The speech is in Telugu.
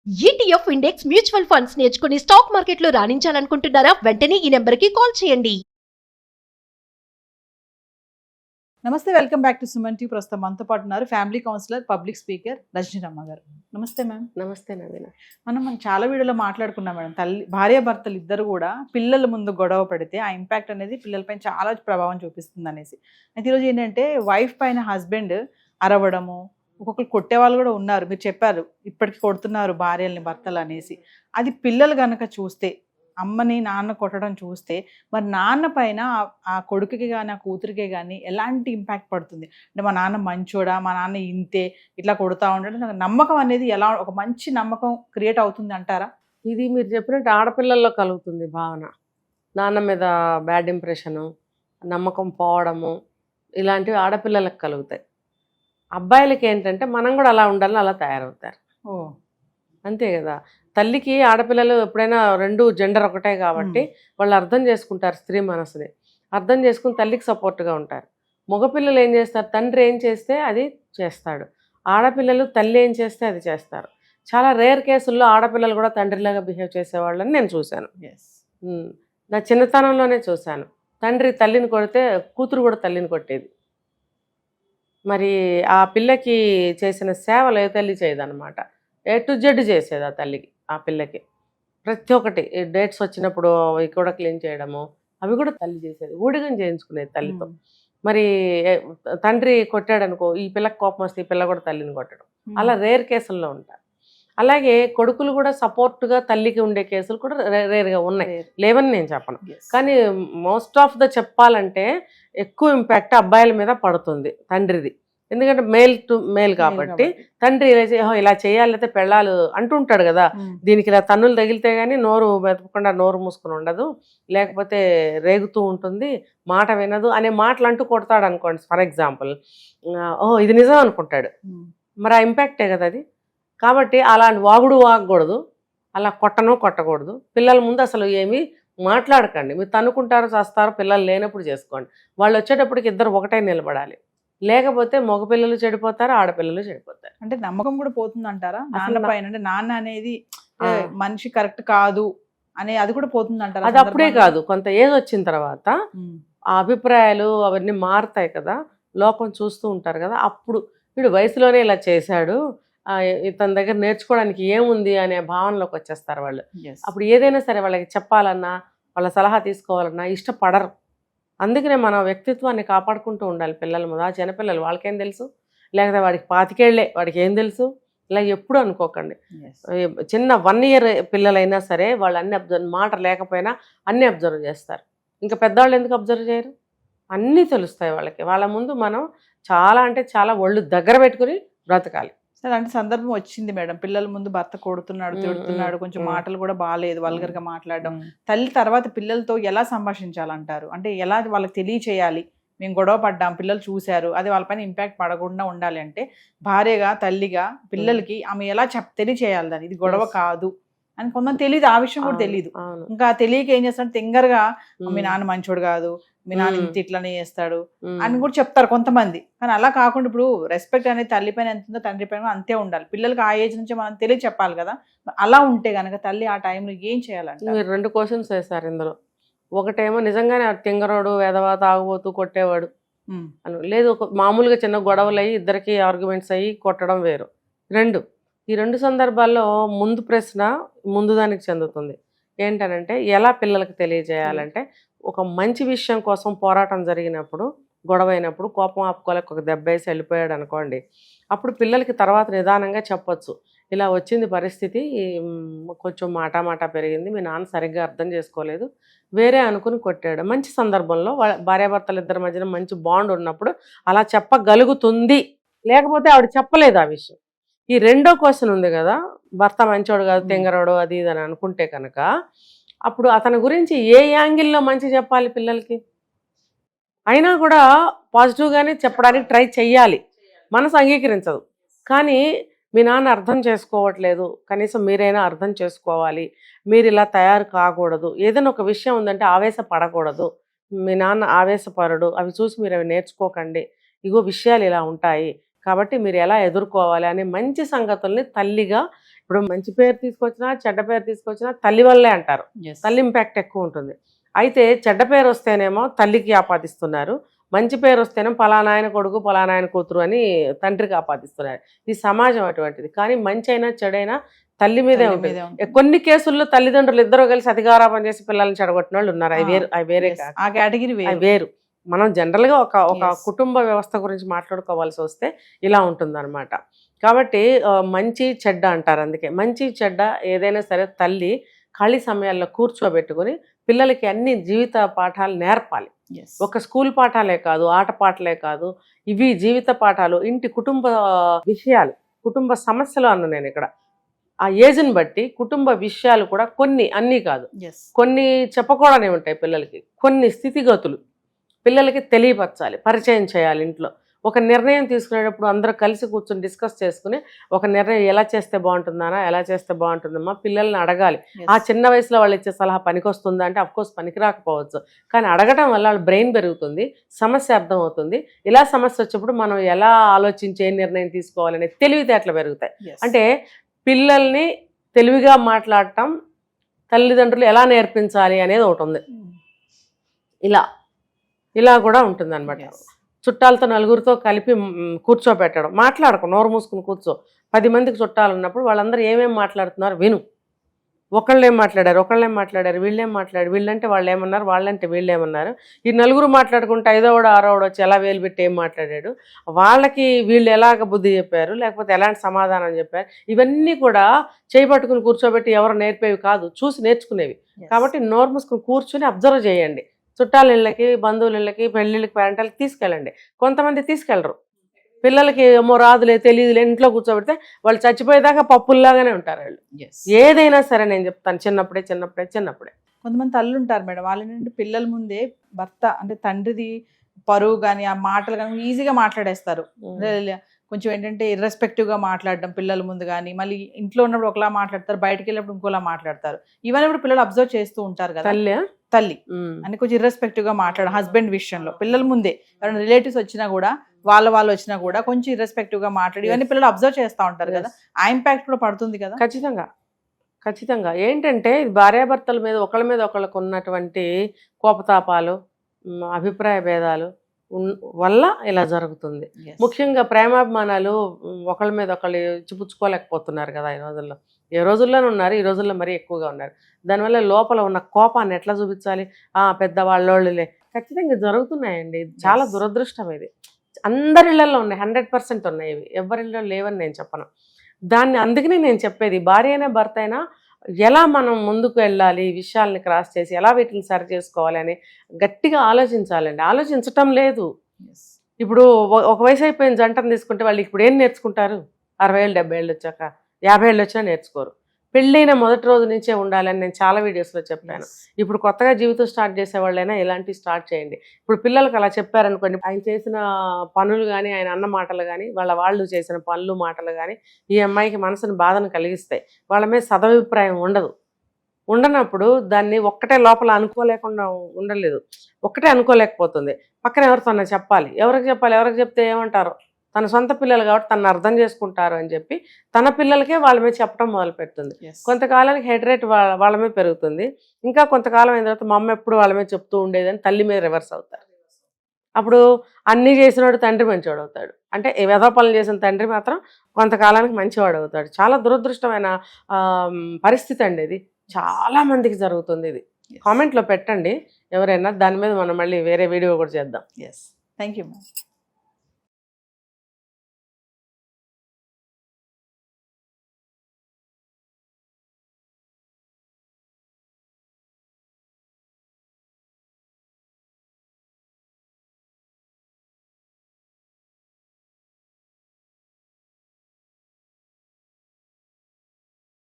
ఈటీఎఫ్ ఇండెక్స్ మ్యూచువల్ ఫండ్స్ నేర్చుకుని స్టాక్ మార్కెట్లో రాణించాలనుకుంటున్నారా? వెంటనే ఈ నెంబర్కి కాల్ చేయండి. నమస్తే, welcome back to Suman T. ప్రస్తుతం మనతో పాటు ఉన్నారు family counsellor, public speaker Rajaniramma గారు. నమస్తే మ్యామ్. నమస్తే నవీన. మనం చాలా వీడియోలో మాట్లాడుకున్నాం మేడం. భార్యాభర్తలు ఇద్దరు కూడా పిల్లల ముందు గొడవ పడితే ఆ ఇంపాక్ట్ అనేది పిల్లలపైన చాలా ప్రభావం చూపిస్తుంది అనేసి. అయితే ఈరోజు ఏంటంటే వైఫ్ పైన హస్బెండ్ అరవడము, ఒక్కొక్కరు కొట్టే వాళ్ళు కూడా ఉన్నారు. మీరు చెప్పారు ఇప్పటికి కొడుతున్నారు భార్యల్ని భర్తలు అనేసి. అది పిల్లలు కనుక చూస్తే, అమ్మని నాన్న కొట్టడం చూస్తే, మరి నాన్న పైన ఆ కొడుకుకి కానీ ఆ కూతురికి కానీ ఎలాంటి ఇంపాక్ట్ పడుతుంది? అంటే మా నాన్న మంచోడా, మా నాన్న ఇంతే, ఇట్లా కొడుతూ ఉంటాడు, నాకు నమ్మకం అనేది ఎలా, ఒక మంచి నమ్మకం క్రియేట్ అవుతుంది అంటారా? ఇది మీరు చెప్పినట్టు ఆడపిల్లల్లో కలుగుతుంది భావన. నాన్న మీద బ్యాడ్ ఇంప్రెషను, నమ్మకం పోవడము, ఇలాంటివి ఆడపిల్లలకు కలుగుతాయి. అబ్బాయిలకి ఏంటంటే మనం కూడా అలా ఉండాలని అలా తయారవుతారు. ఓ అంతే కదా. తల్లికి ఆడపిల్లలు ఎప్పుడైనా రెండు జెండర్ ఒకటే కాబట్టి వాళ్ళు అర్థం చేసుకుంటారు స్త్రీ మనసుని. అర్థం చేసుకుని తల్లికి సపోర్ట్గా ఉంటారు. మగపిల్లలు ఏం చేస్తారు, తండ్రి ఏం చేస్తే అది చేస్తాడు. ఆడపిల్లలు తల్లి ఏం చేస్తే అది చేస్తారు. చాలా రేర్ కేసుల్లో ఆడపిల్లలు కూడా తండ్రిలాగా బిహేవ్ చేసేవాళ్ళని నేను చూశాను. నా చిన్నతనంలోనే చూశాను. తండ్రి తల్లిని కొడితే కూతురు కూడా తల్లిని కొట్టేది. మరి ఆ పిల్లకి చేసిన సేవలు ఏ తల్లి చేయదన్నమాట. ఏ టు జెడ్ చేసేది ఆ తల్లికి, ఆ పిల్లకి ప్రతి ఒక్కటి. డేట్స్ వచ్చినప్పుడు అవి కూడా క్లీన్ చేయడము, అవి కూడా తల్లి చేసేది. ఊడిగం చేయించుకునేది తల్లితో. మరి తండ్రి కొట్టాడనుకో, ఈ పిల్లకి కోపం వస్తే ఈ పిల్ల కూడా తల్లిని కొట్టడం, అలా రేర్ కేసుల్లో ఉంటారు. అలాగే కొడుకులు కూడా సపోర్ట్గా తల్లికి ఉండే కేసులు కూడా రేర్గా ఉన్నాయి, లేవని నేను చెప్పను. కానీ మోస్ట్ ఆఫ్ ద చెప్పాలంటే ఎక్కువ ఇంపాక్ట్ అబ్బాయిల మీద పడుతుంది తండ్రిది. ఎందుకంటే మేల్ టు మేల్ కాబట్టి తండ్రి ఇలా చేయాలి, అయితే పెళ్ళాలు అంటుంటాడు కదా, దీనికి ఇలా తన్నులు తగిలితే కానీ నోరు మెదపకుండా నోరు మూసుకుని ఉండదు, లేకపోతే రేగుతూ ఉంటుంది, మాట వినదు అనే మాటలు అంటూ కొడతాడు అనుకోండి ఫర్ ఎగ్జాంపుల్. ఇది నిజం అనుకుంటాడు. మరి ఆ ఇంపాక్టే కదా అది. కాబట్టి అలాంటి వాగుడు వాగకూడదు, అలా కొట్టకూడదు. పిల్లల ముందు అసలు ఏమీ మాట్లాడకండి. మీరు తన్నుకుంటారో చేస్తారో పిల్లలు లేనప్పుడు చేసుకోండి. వాళ్ళు వచ్చేటప్పటికి ఇద్దరు ఒకటే నిలబడాలి. లేకపోతే మగపిల్లలు చెడిపోతారు, ఆడపిల్లలు చెడిపోతారు. అంటే నమ్మకం కూడా పోతుంది అంటారా నాన్న పైన? అంటే నాన్న అనేది మనిషి కరెక్ట్ కాదు అనే అది కూడా పోతుంది అంటారా? అది అప్పుడే కాదు, కొంత ఏజ్ వచ్చిన తర్వాత ఆ అభిప్రాయాలు అవన్నీ మారుతాయి కదా, లోకం చూస్తూ ఉంటారు కదా. అప్పుడు వీడు వయసులోనే ఇలా చేశాడు, ఇతని దగ్గర నేర్చుకోవడానికి ఏముంది అనే భావనలోకి వచ్చేస్తారు వాళ్ళు. అప్పుడు ఏదైనా సరే వాళ్ళకి చెప్పాలన్నా, వాళ్ళ సలహా తీసుకోవాలన్నా ఇష్టపడరు. అందుకనే మన వ్యక్తిత్వాన్ని కాపాడుకుంటూ ఉండాలి పిల్లల ముందు. ఆ చిన్నపిల్లలు వాళ్ళకేం తెలుసు, లేకపోతే వాడికి 25 ఏళ్లే వాడికి ఏం తెలుసు, ఇలా ఎప్పుడు అనుకోకండి. చిన్న 1 year పిల్లలైనా సరే వాళ్ళు అన్ని మాట లేకపోయినా అన్నీ అబ్జర్వ్ చేస్తారు. ఇంకా పెద్దవాళ్ళు ఎందుకు అబ్జర్వ్ చేయరు? అన్నీ తెలుస్తాయి వాళ్ళకి. వాళ్ళ ముందు మనం చాలా అంటే చాలా ఒళ్ళు దగ్గర పెట్టుకుని బ్రతకాలి. అలాంటి సందర్భం వచ్చింది మేడం. పిల్లల ముందు భర్త కొడుతున్నాడు, తిడుతున్నాడు, కొంచెం మాటలు కూడా బాగాలేదు, వల్గర్గా మాట్లాడడం. తల్లి తర్వాత పిల్లలతో ఎలా సంభాషించాలంటారు? అంటే ఎలా వాళ్ళకి తెలియచేయాలి, మేము గొడవ పడ్డాం, పిల్లలు చూశారు, అది వాళ్ళపైన ఇంపాక్ట్ పడకుండా ఉండాలి అంటే భార్యగా, తల్లిగా పిల్లలకి ఆమె ఎలా తెలియచేయాలి దాన్ని, ఇది గొడవ కాదు అని? కొంతమంది తెలియదు, ఆ విషయం కూడా తెలియదు. ఇంకా తెలియక ఏం చేస్తాడు, తింగరగా మీ నాన్న మంచోడు కాదు, మీ నాన్న ఇంత ఇట్లనే చేస్తాడు అని కూడా చెప్తారు కొంతమంది. కానీ అలా కాకుండా ఇప్పుడు రెస్పెక్ట్ అనేది తల్లి పైన ఎంత ఉందో తండ్రి పైన అంతే ఉండాలి. పిల్లలకి ఆ ఏజ్ నుంచి మనం తెలియ చెప్పాలి కదా. అలా ఉంటే కనుక తల్లి ఆ టైంలో ఏం చేయాలంటే? మీరు 2 క్వశ్చన్స్ వేశారు ఇందులో. ఒకటేమో నిజంగానే తింగరోడు, వెధవ, తాగుబోతూ కొట్టేవాడు అని లేదు, మామూలుగా చిన్న గొడవలు అయ్యి ఇద్దరికి ఆర్గ్యుమెంట్స్ అయ్యి కొట్టడం వేరు. ఈ రెండు సందర్భాల్లో ముందు ప్రశ్న ముందు దానికి చెందుతుంది. ఏంటనంటే ఎలా పిల్లలకు తెలియజేయాలంటే, ఒక మంచి విషయం కోసం పోరాటం జరిగినప్పుడు, గొడవ అయినప్పుడు కోపం ఆపుకోలేక ఒక దెబ్బ వేసి వెళ్ళిపోయాడు అనుకోండి, అప్పుడు పిల్లలకి తర్వాత నిదానంగా చెప్పొచ్చు, ఇలా వచ్చింది పరిస్థితి, కొంచెం మాట పెరిగింది, మీ నాన్న సరిగ్గా అర్థం చేసుకోలేదు, వేరే అనుకుని కొట్టాడు. మంచి సందర్భంలో భార్యాభర్తలు ఇద్దరి మధ్యన మంచి బాండ్ ఉన్నప్పుడు అలా చెప్పగలుగుతుంది. లేకపోతే ఆవిడ చెప్పలేదు ఆ విషయం. ఈ రెండో క్వశ్చన్ ఉంది కదా, భర్త మంచోడు కాదు, తెంగరోడు, అది ఇది అని అనుకుంటే కనుక అప్పుడు అతని గురించి ఏ యాంగిల్లో మంచి చెప్పాలి పిల్లలకి? అయినా కూడా పాజిటివ్గానే చెప్పడానికి ట్రై చెయ్యాలి. మనసు అంగీకరించదు. కానీ మీ నాన్న అర్థం చేసుకోవట్లేదు, కనీసం మీరైనా అర్థం చేసుకోవాలి, మీరు ఇలా తయారు కాకూడదు, ఏదైనా ఒక విషయం ఉందంటే ఆవేశపడకూడదు, మీ నాన్న ఆవేశపరుడు, అవి చూసి మీరు అవి నేర్చుకోకండి, ఇగో విషయాలు ఇలా ఉంటాయి కాబట్టి మీరు ఎలా ఎదుర్కోవాలి అనే మంచి సంగతుల్ని తల్లిగా ఇప్పుడు మంచి పేరు తీసుకొచ్చినా చెడ్డ పేరు తీసుకొచ్చినా తల్లి వల్లే అంటారు, తల్లి ఇంపాక్ట్ ఎక్కువ ఉంటుంది. అయితే చెడ్డ పేరు వస్తేనేమో తల్లికి ఆపాదిస్తున్నారు, మంచి పేరు వస్తేనేమో పలానా ఆయన కొడుకు పలానా ఆయన కూతురు అని తండ్రికి ఆపాదిస్తున్నారు. ఈ సమాజం అటువంటిది. కానీ మంచి అయినా చెడైనా తల్లి మీదే ఉంటుంది. కొన్ని కేసుల్లో తల్లిదండ్రులు ఇద్దరు కలిసి అధికారాపం చేసి పిల్లల్ని చెడగొట్టిన వాళ్ళు ఉన్నారు. అవి వేరే ఆ కేటగిరీ వేరు. మనం జనరల్గా ఒక కుటుంబ వ్యవస్థ గురించి మాట్లాడుకోవాల్సి వస్తే ఇలా ఉంటుందన్నమాట. కాబట్టి మంచి చెడ్డ అంటారు. అందుకే మంచి చెడ్డ ఏదైనా సరే తల్లి ఖాళీ సమయాల్లో కూర్చోబెట్టుకుని పిల్లలకి అన్ని జీవిత పాఠాలు నేర్పాలి. ఒక స్కూల్ పాఠాలే కాదు, ఆట పాటలే కాదు, ఇవి జీవిత పాఠాలు, ఇంటి కుటుంబ విషయాలు, కుటుంబ సమస్యలు అన్న నేను ఇక్కడ ఆ ఏజ్ని బట్టి కుటుంబ విషయాలు కూడా కొన్ని, అన్నీ కాదు, కొన్ని చెప్పకూడనే ఉంటాయి పిల్లలకి. కొన్ని స్థితిగతులు పిల్లలకి తెలియపరచాలి, పరిచయం చేయాలి. ఇంట్లో ఒక నిర్ణయం తీసుకునేటప్పుడు అందరూ కలిసి కూర్చొని డిస్కస్ చేసుకుని ఒక నిర్ణయం ఎలా చేస్తే బాగుంటుందనా, ఎలా చేస్తే బాగుంటుందమ్మా పిల్లల్ని అడగాలి. ఆ చిన్న వయసులో వాళ్ళు ఇచ్చే సలహా పనికొస్తుందా అంటే అఫ్కోర్స్ పనికి రాకపోవచ్చు, కానీ అడగడం వల్ల వాళ్ళ బ్రెయిన్ పెరుగుతుంది, సమస్య అర్థమవుతుంది. ఇలా సమస్య వచ్చినప్పుడు మనం ఎలా ఆలోచించి ఏ నిర్ణయం తీసుకోవాలనే తెలివితేటలు పెరుగుతాయి. అంటే పిల్లల్ని తెలివిగా మాట్లాడటం తల్లిదండ్రులు ఎలా నేర్పించాలి అనేది ఒకటి ఉంది. ఇలా కూడా ఉంటుంది అనమాట. చుట్టాలతో నలుగురితో కలిపి కూర్చోబెట్టడం, మాట్లాడకు, నోరు మూసుకుని కూర్చో. 10 మందికి చుట్టాలు ఉన్నప్పుడు వాళ్ళందరూ ఏమేమి మాట్లాడుతున్నారు విను. ఒకళ్ళేం మాట్లాడారు, వీళ్ళేం మాట్లాడారు, వీళ్ళంటే వాళ్ళు ఏమన్నారు, వాళ్ళంటే వీళ్ళు ఏమన్నారు. ఈ నలుగురు మాట్లాడుకుంటే 5వోడు 6వోడు వచ్చి ఎలా వేలు పెట్టి ఏం మాట్లాడాడు, వాళ్ళకి వీళ్ళు ఎలాగ బుద్ధి చెప్పారు, లేకపోతే ఎలాంటి సమాధానం చెప్పారు, ఇవన్నీ కూడా చేయబట్టుకుని కూర్చోబెట్టి ఎవరు నేర్పేవి కాదు, చూసి నేర్చుకునేవి. కాబట్టి నోరు మూసుకుని కూర్చుని అబ్జర్వ్ చేయండి. చుట్టాల ఇళ్ళకి, బంధువుల ఇళ్ళకి, పెళ్ళిళ్ళకి, పేరెంటాలకి తీసుకెళ్ళండి. కొంతమంది తీసుకెళ్ళరు, పిల్లలకి ఏమో రాదులే తెలియదులే ఇంట్లో కూర్చోబెడితే వాళ్ళు చచ్చిపోయేదాకా పప్పుల్లాగానే ఉంటారు వాళ్ళు. ఏదైనా సరే నేను చెప్తాను, చిన్నప్పుడే కొంతమంది తల్లు ఉంటారు మేడం, వాళ్ళ పిల్లల ముందే భర్త అంటే తండ్రిది పరువు కానీ ఆ మాటలు కానీ ఈజీగా మాట్లాడేస్తారు. కొంచెం ఏంటంటే ఇర్రెస్పెక్టివ్గా మాట్లాడడం పిల్లల ముందు కానీ, మళ్ళీ ఇంట్లో ఉన్నప్పుడు ఒకలా మాట్లాడతారు, బయటకు వెళ్ళినప్పుడు ఇంకోలా మాట్లాడతారు. ఇవన్నీ ఇప్పుడు పిల్లలు అబ్జర్వ్ చేస్తూ ఉంటారు కదా. తల్లి అని కొంచెం ఇర్రెస్పెక్టివ్గా మాట్లాడడం హస్బెండ్ విషయంలో పిల్లల ముందే, ఎవరైనా రిలేటివ్స్ వచ్చినా కూడా వాళ్ళు వచ్చినా కూడా కొంచెం ఇర్రెస్పెక్టివ్గా మాట్లాడి ఇవన్నీ పిల్లలు అబ్జర్వ్ చేస్తూ ఉంటారు కదా. ఆ ఇంపాక్ట్ కూడా పడుతుంది కదా. ఖచ్చితంగా ఏంటంటే భార్యాభర్తల మీద ఒకళ్ళకి ఉన్నటువంటి కోపతాపాలు, అభిప్రాయ భేదాలు వల్ల ఇలా జరుగుతుంది. ముఖ్యంగా ప్రేమాభిమానాలు ఒకళ్ళ మీద ఒకళ్ళు ఇచ్చిపుచ్చుకోలేకపోతున్నారు కదా ఈ రోజుల్లో. ఏ రోజుల్లోనే ఉన్నారు, ఈ రోజుల్లో మరీ ఎక్కువగా ఉన్నారు. దానివల్ల లోపల ఉన్న కోపాన్ని ఎట్లా చూపించాలి, పెద్దవాళ్ళోళ్ళులే. ఖచ్చితంగా జరుగుతున్నాయండి. చాలా దురదృష్టం ఇది. అందరి ఇళ్లలో ఉన్నాయి, 100% ఉన్నాయి. ఇవి ఎవరిలో లేవని నేను చెప్పను. అందుకనే నేను చెప్పేది భార్య అయినా భర్త అయినా ఎలా మనం ముందుకు వెళ్ళాలి, ఈ విషయాల్ని క్రాస్ చేసి ఎలా వీటిని సరి చేసుకోవాలి అని గట్టిగా ఆలోచించాలండి. ఆలోచించటం లేదు. ఇప్పుడు ఒక వయసు అయిపోయిన జంటను తీసుకుంటే వాళ్ళు ఇప్పుడు ఏం నేర్చుకుంటారు? 60 ఏళ్ళు 70 ఏళ్ళు వచ్చాక, 50 ఏళ్ళు వచ్చినా నేర్చుకోరు. పెళ్ళైన మొదటి రోజు నుంచే ఉండాలని నేను చాలా వీడియోస్లో చెప్పాను. ఇప్పుడు కొత్తగా జీవితం స్టార్ట్ చేసే వాళ్ళైనా ఇలాంటివి స్టార్ట్ చేయండి. ఇప్పుడు పిల్లలకు అలా చెప్పారనుకోండి, ఆయన చేసిన పనులు కానీ, ఆయన అన్న మాటలు కానీ, వాళ్ళు చేసిన పనులు మాటలు కానీ ఈ అమ్మాయికి మనసుని బాధను కలిగిస్తాయి. వాళ్ళ మీద సదభిప్రాయం ఉండనప్పుడు దాన్ని ఒక్కటే లోపల అనుకోలేకుండా ఉండలేదు, ఒక్కటే అనుకోలేకపోతుంది. పక్కన ఎవరితో చెప్పాలి, ఎవరికి చెప్తే ఏమంటారు, తన సొంత పిల్లలు కాబట్టి తను అర్థం చేసుకుంటారు అని చెప్పి తన పిల్లలకే వాళ్ళ మీద చెప్పడం మొదలు పెడుతుంది. కొంతకాలానికి హెడ్ రేట్ వాళ్ళ మీద పెరుగుతుంది. ఇంకా కొంతకాలం అయిన తర్వాత మా అమ్మ ఎప్పుడు వాళ్ళ మీద చెప్తూ ఉండేదని తల్లి మీద రివర్స్ అవుతారు. అప్పుడు అన్నీ చేసినవాడు తండ్రి మంచివాడు అవుతాడు. అంటే వెధవ పనులు చేసిన తండ్రి మాత్రం కొంతకాలానికి మంచివాడు అవుతాడు. చాలా దురదృష్టమైన పరిస్థితి అండి ఇది. చాలా మందికి జరుగుతుంది ఇది. కామెంట్లో పెట్టండి ఎవరైనా, దాని మీద మనం మళ్ళీ వేరే వీడియో కూడా చేద్దాం. Thank you.